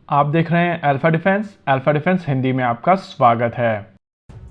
आप देख रहे हैं अल्फा डिफेंस हिंदी में आपका स्वागत है।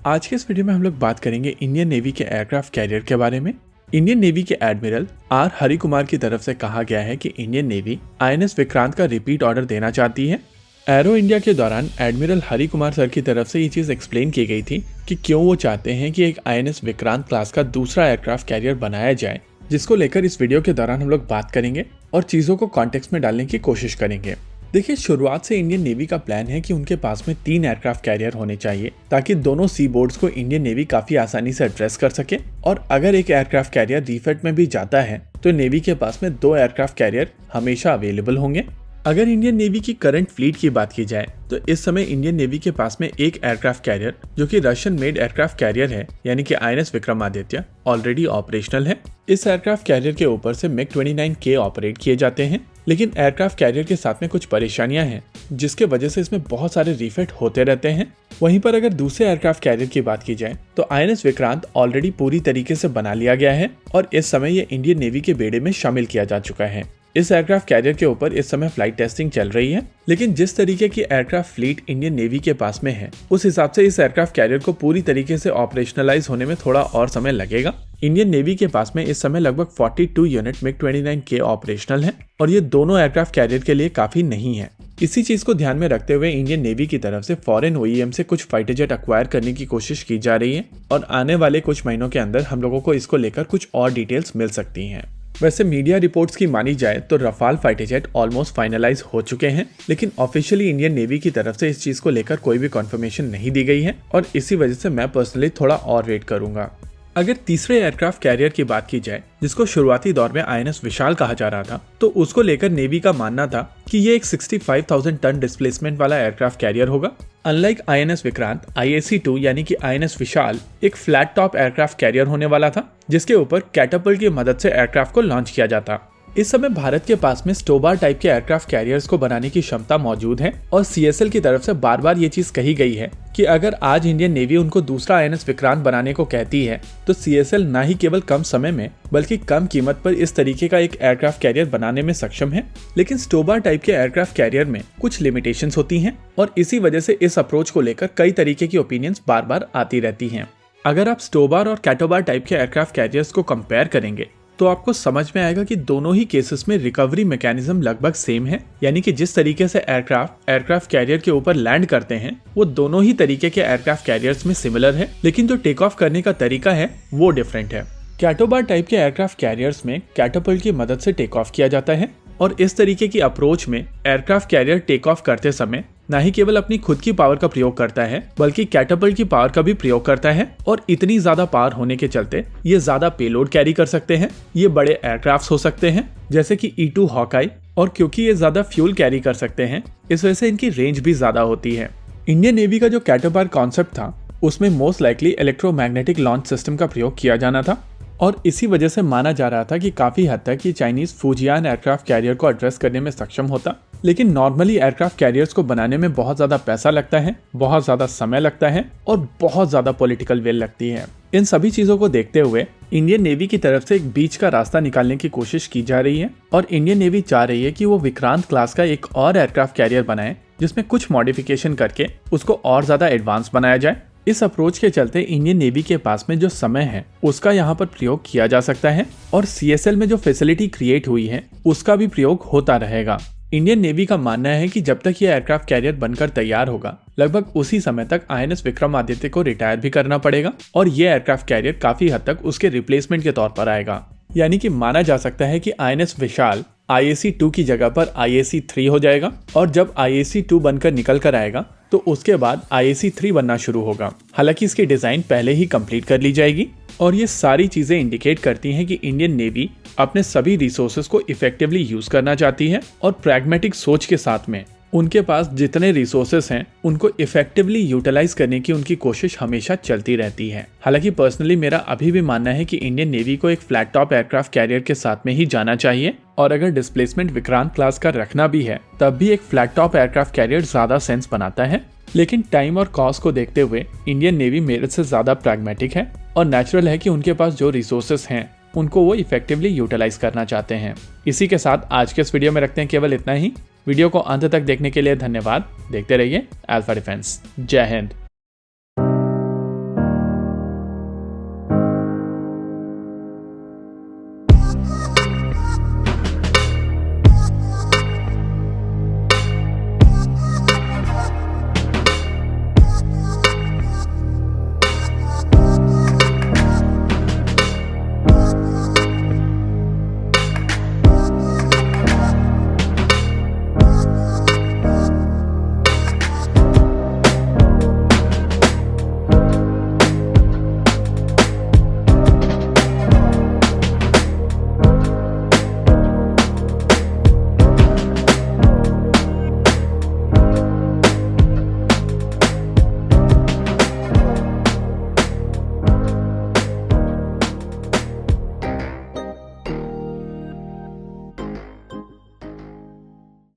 आज के इस वीडियो में हम लोग बात करेंगे इंडियन नेवी के एयरक्राफ्ट कैरियर के बारे में। इंडियन नेवी के एडमिरल आर हरि कुमार की तरफ से कहा गया है कि इंडियन नेवी आईएनएस विक्रांत का रिपीट ऑर्डर देना चाहती है। एरो इंडिया के दौरान एडमिरल हरि कुमार सर की तरफ से ये चीज एक्सप्लेन की गई थी कि क्यों वो चाहते हैं कि एक आईएनएस विक्रांत क्लास का दूसरा एयरक्राफ्ट कैरियर बनाया जाए, जिसको लेकर इस वीडियो के दौरान हम लोग बात करेंगे और चीजों को कॉन्टेक्स्ट में डालने की कोशिश करेंगे। देखिए, शुरुआत से इंडियन नेवी का प्लान है कि उनके पास में 3 एयरक्राफ्ट कैरियर होने चाहिए ताकि दोनों सी बोर्ड्स को इंडियन नेवी काफी आसानी से एड्रेस कर सके। और अगर एक एयरक्राफ्ट कैरियर रिफिट में भी जाता है तो नेवी के पास में 2 एयरक्राफ्ट कैरियर हमेशा अवेलेबल होंगे। अगर इंडियन नेवी की करंट फ्लीट की बात की जाए तो इस समय इंडियन नेवी के पास में एक एयरक्राफ्ट कैरियर जो कि रशियन मेड एयरक्राफ्ट कैरियर है, यानी कि आईएनएस विक्रमादित्य, ऑलरेडी ऑपरेशनल है। इस एयरक्राफ्ट कैरियर के ऊपर से MiG-29K ऑपरेट किए जाते हैं, लेकिन एयरक्राफ्ट कैरियर के साथ में कुछ परेशानियां हैं जिसके वजह से इसमें बहुत सारे रिफिट होते रहते हैं। वहीं पर अगर दूसरे एयरक्राफ्ट कैरियर की बात की जाए तो आईएनएस विक्रांत ऑलरेडी पूरी तरीके से बना लिया गया है और इस समय ये इंडियन नेवी के बेड़े में शामिल किया जा चुका है। इस एयरक्राफ्ट कैरियर के ऊपर इस समय फ्लाइट टेस्टिंग चल रही है, लेकिन जिस तरीके की एयरक्राफ्ट फ्लीट इंडियन नेवी के पास में है उस हिसाब से इस एयरक्राफ्ट कैरियर को पूरी तरीके से ऑपरेशनलाइज होने में थोड़ा और समय लगेगा। इंडियन नेवी के पास में इस समय लगभग 42 यूनिट MiG-29K ऑपरेशनल है और ये दोनों एयरक्राफ्ट कैरियर के लिए काफी नहीं है। इसी चीज को ध्यान में रखते हुए इंडियन नेवी की तरफ से फॉरेन OEM से कुछ फाइटर जेट अक्वायर करने की कोशिश की जा रही है और आने वाले कुछ महीनों के अंदर हम लोगों को इसको लेकर कुछ और डिटेल्स मिल सकती हैं। वैसे मीडिया रिपोर्ट्स की मानी जाए तो Rafale fighter jet almost finalise हो चुके हैं, लेकिन ऑफिशियली इंडियन नेवी की तरफ से इस चीज को लेकर कोई भी कंफर्मेशन नहीं दी गई है और इसी वजह से मैं पर्सनली थोड़ा और वेट करूंगा। अगर तीसरे एयरक्राफ्ट कैरियर की बात की जाए जिसको शुरुआती दौर में आईएनएस विशाल कहा जा रहा था, तो उसको लेकर नेवी का मानना था कि ये एक 65,000 टन डिस्प्लेसमेंट वाला एयरक्राफ्ट कैरियर होगा। अनलाइक आईएनएस विक्रांत, IAC-2 यानी कि आईएनएस विशाल एक फ्लैट टॉप एयरक्राफ्ट कैरियर होने वाला था जिसके ऊपर कैटापल्ट की मदद से एयरक्राफ्ट को लॉन्च किया जाता। इस समय भारत के पास में स्टोबार टाइप के एयरक्राफ्ट कैरियर्स को बनाने की क्षमता मौजूद है और CSL की तरफ से बार बार ये चीज कही गई है कि अगर आज इंडियन नेवी उनको दूसरा आईएनएस विक्रांत बनाने को कहती है तो CSL ना ही केवल कम समय में बल्कि कम कीमत पर इस तरीके का एक एयरक्राफ्ट कैरियर बनाने में सक्षम है। लेकिन स्टोबार टाइप के एयरक्राफ्ट कैरियर में कुछ लिमिटेशंस होती हैं और इसी वजह से इस अप्रोच को लेकर कई तरीके की ओपिनियंस बार बार आती रहती हैं। अगर आप स्टोबार और कैटोबार टाइप के एयरक्राफ्ट कैरियर्स को कंपेयर करेंगे तो आपको समझ में आएगा कि दोनों ही केसेस में रिकवरी मैकेनिज्म लगभग सेम है, यानी कि जिस तरीके से एयरक्राफ्ट कैरियर के ऊपर लैंड करते हैं वो दोनों ही तरीके के एयरक्राफ्ट कैरियर्स में सिमिलर है, लेकिन जो टेक ऑफ करने का तरीका है वो डिफरेंट है। कैटोबार टाइप के एयरक्राफ्ट कैरियर्स में कैटापल्ट की मदद से टेक ऑफ किया जाता है और इस तरीके की अप्रोच में एयरक्राफ्ट कैरियर टेक ऑफ करते समय न ही केवल अपनी खुद की पावर का प्रयोग करता है बल्कि कैटापल्ट की पावर का भी प्रयोग करता है और इतनी ज्यादा पावर होने के चलते ये ज्यादा पेलोड कैरी कर सकते हैं। ये बड़े एयरक्राफ्ट हो सकते हैं जैसे कि E-2 हॉकाई, और क्योंकि ये ज्यादा फ्यूल कैरी कर सकते हैं इस वजह से इनकी रेंज भी ज्यादा होती है। इंडियन नेवी का जो कैटोबार कॉन्सेप्ट था उसमें most likely electromagnetic launch system का प्रयोग किया जाना था और इसी वजह से माना जा रहा था कि काफी हद तक ये चाइनीज फुजियान एयरक्राफ्ट कैरियर को एड्रेस करने में सक्षम होता। लेकिन नॉर्मली एयरक्राफ्ट कैरियर्स को बनाने में बहुत ज्यादा पैसा लगता है, बहुत ज्यादा समय लगता है और बहुत ज्यादा पॉलिटिकल विल लगती है। इन सभी चीजों को देखते हुए इंडियन नेवी की तरफ से एक बीच का रास्ता निकालने की कोशिश की जा रही है और इंडियन नेवी चाह रही है कि वो विक्रांत क्लास का एक और एयरक्राफ्ट कैरियर बनाए जिसमें कुछ मॉडिफिकेशन करके उसको और ज्यादा एडवांस बनाया जाए। इस अप्रोच के चलते इंडियन नेवी के पास में जो समय है उसका यहाँ पर प्रयोग किया जा सकता है और CSL में जो फैसिलिटी क्रिएट हुई है उसका भी प्रयोग होता रहेगा। इंडियन नेवी का मानना है कि जब तक ये एयरक्राफ्ट कैरियर बनकर तैयार होगा लगभग उसी समय तक आईएनएस विक्रमादित्य को रिटायर भी करना पड़ेगा और ये एयरक्राफ्ट कैरियर काफी हद तक उसके रिप्लेसमेंट के तौर पर आएगा। यानी कि माना जा सकता है कि आईएनएस विशाल IAC-2 की जगह पर IAC-3 हो जाएगा और जब IAC-2 बनकर निकल कर आएगा तो उसके बाद IAC-3 बनना शुरू होगा। हालांकि इसकी डिजाइन पहले ही कंप्लीट कर ली जाएगी और ये सारी चीजें इंडिकेट करती हैं कि इंडियन नेवी अपने सभी रिसोर्सेज को इफेक्टिवली यूज करना चाहती है और प्रैग्मेटिक सोच के साथ में उनके पास जितने रिसोर्सेस हैं उनको इफेक्टिवली यूटिलाइज करने की उनकी कोशिश हमेशा चलती रहती है। हालांकि पर्सनली मेरा अभी भी मानना है कि इंडियन नेवी को एक फ्लैट टॉप एयरक्राफ्ट कैरियर के साथ में ही जाना चाहिए और अगर डिस्प्लेसमेंट विक्रांत क्लास का रखना भी है तब भी एक फ्लैट टॉप एयरक्राफ्ट कैरियर ज्यादा सेंस बनाता है। लेकिन टाइम और कॉस्ट को देखते हुए इंडियन नेवी मेरिट से ज्यादा प्रैग्मेटिक है और नेचुरल है कि उनके पास जो रिसोर्सेस हैं उनको वो इफेक्टिवली यूटिलाइज करना चाहते हैं। इसी के साथ आज के इस वीडियो में रखते हैं केवल इतना ही। वीडियो को अंत तक देखने के लिए धन्यवाद। देखते रहिए अल्फा डिफेंस। जय हिंद।